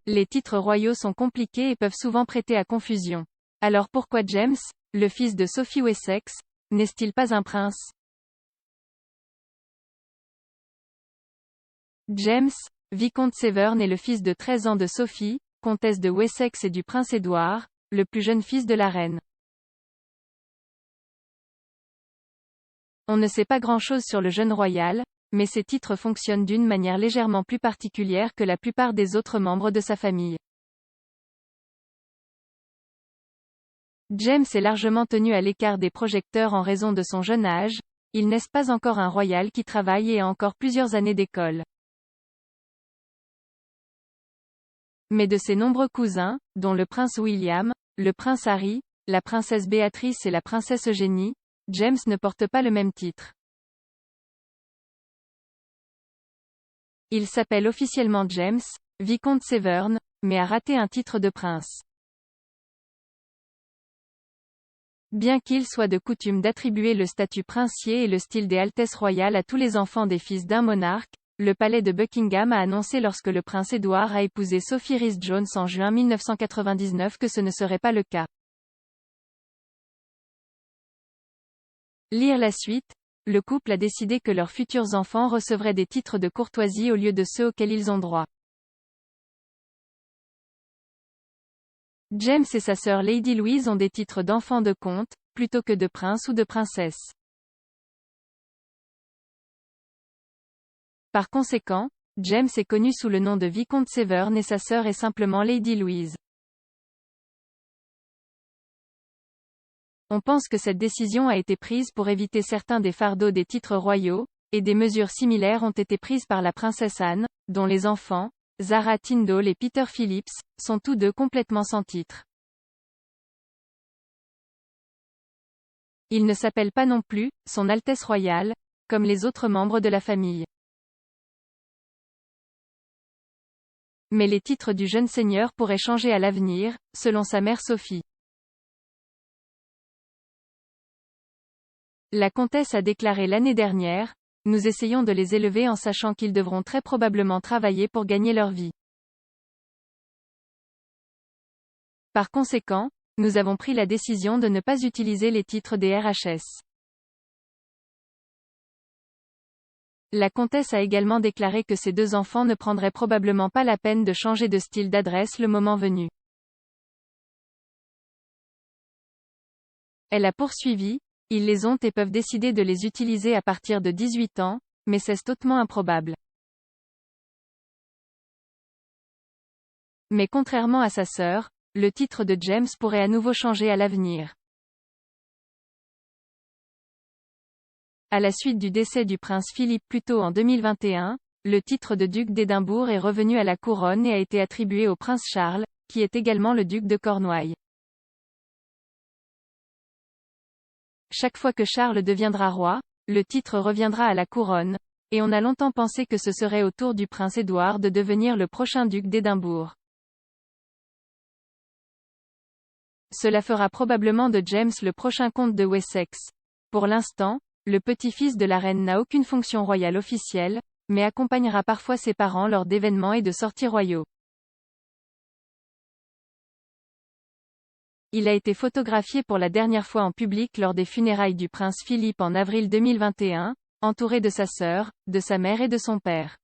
Les titres royaux sont compliqués et peuvent souvent prêter à confusion. Alors pourquoi James, le fils de Sophie Wessex, n'est-il pas un prince? James, vicomte Severn est le fils de 13 ans de Sophie, comtesse de Wessex et du prince Édouard, le plus jeune fils de la reine. On ne sait pas grand-chose sur le jeune royal, mais ses titres fonctionnent d'une manière légèrement plus particulière que la plupart des autres membres de sa famille. James est largement tenu à l'écart des projecteurs en raison de son jeune âge, il n'est pas encore un royal qui travaille et a encore plusieurs années d'école. Mais de ses nombreux cousins, dont le prince William, le prince Harry, la princesse Béatrice et la princesse Eugénie, James ne porte pas le même titre. Il s'appelle officiellement James, vicomte Severn, mais a raté un titre de prince. Bien qu'il soit de coutume d'attribuer le statut princier et le style des altesses royales à tous les enfants des fils d'un monarque, le palais de Buckingham a annoncé lorsque le prince Édouard a épousé Sophie Rhys-Jones en juin 1999 que ce ne serait pas le cas. Lire la suite. Le couple a décidé que leurs futurs enfants recevraient des titres de courtoisie au lieu de ceux auxquels ils ont droit. James et sa sœur Lady Louise ont des titres d'enfants de comte, plutôt que de prince ou de princesse. Par conséquent, James est connu sous le nom de vicomte Severn et sa sœur est simplement Lady Louise. On pense que cette décision a été prise pour éviter certains des fardeaux des titres royaux, et des mesures similaires ont été prises par la princesse Anne, dont les enfants, Zara Tyndall et Peter Phillips, sont tous deux complètement sans titre. Ils ne s'appellent pas non plus « Son Altesse Royale », comme les autres membres de la famille. Mais les titres du jeune seigneur pourraient changer à l'avenir, selon sa mère Sophie. La comtesse a déclaré l'année dernière, « Nous essayons de les élever en sachant qu'ils devront très probablement travailler pour gagner leur vie. Par conséquent, nous avons pris la décision de ne pas utiliser les titres des RHS. » La comtesse a également déclaré que ses deux enfants ne prendraient probablement pas la peine de changer de style d'adresse le moment venu. Elle a poursuivi, ils les ont et peuvent décider de les utiliser à partir de 18 ans, mais c'est hautement improbable. Mais contrairement à sa sœur, le titre de James pourrait à nouveau changer à l'avenir. À la suite du décès du prince Philippe plus tôt en 2021, le titre de duc d'Édimbourg est revenu à la couronne et a été attribué au prince Charles, qui est également le duc de Cornouailles. Chaque fois que Charles deviendra roi, le titre reviendra à la couronne, et on a longtemps pensé que ce serait au tour du prince Édouard de devenir le prochain duc d'Édimbourg. Cela fera probablement de James le prochain comte de Wessex. Pour l'instant, le petit-fils de la reine n'a aucune fonction royale officielle, mais accompagnera parfois ses parents lors d'événements et de sorties royaux. Il a été photographié pour la dernière fois en public lors des funérailles du prince Philippe en avril 2021, entouré de sa sœur, de sa mère et de son père.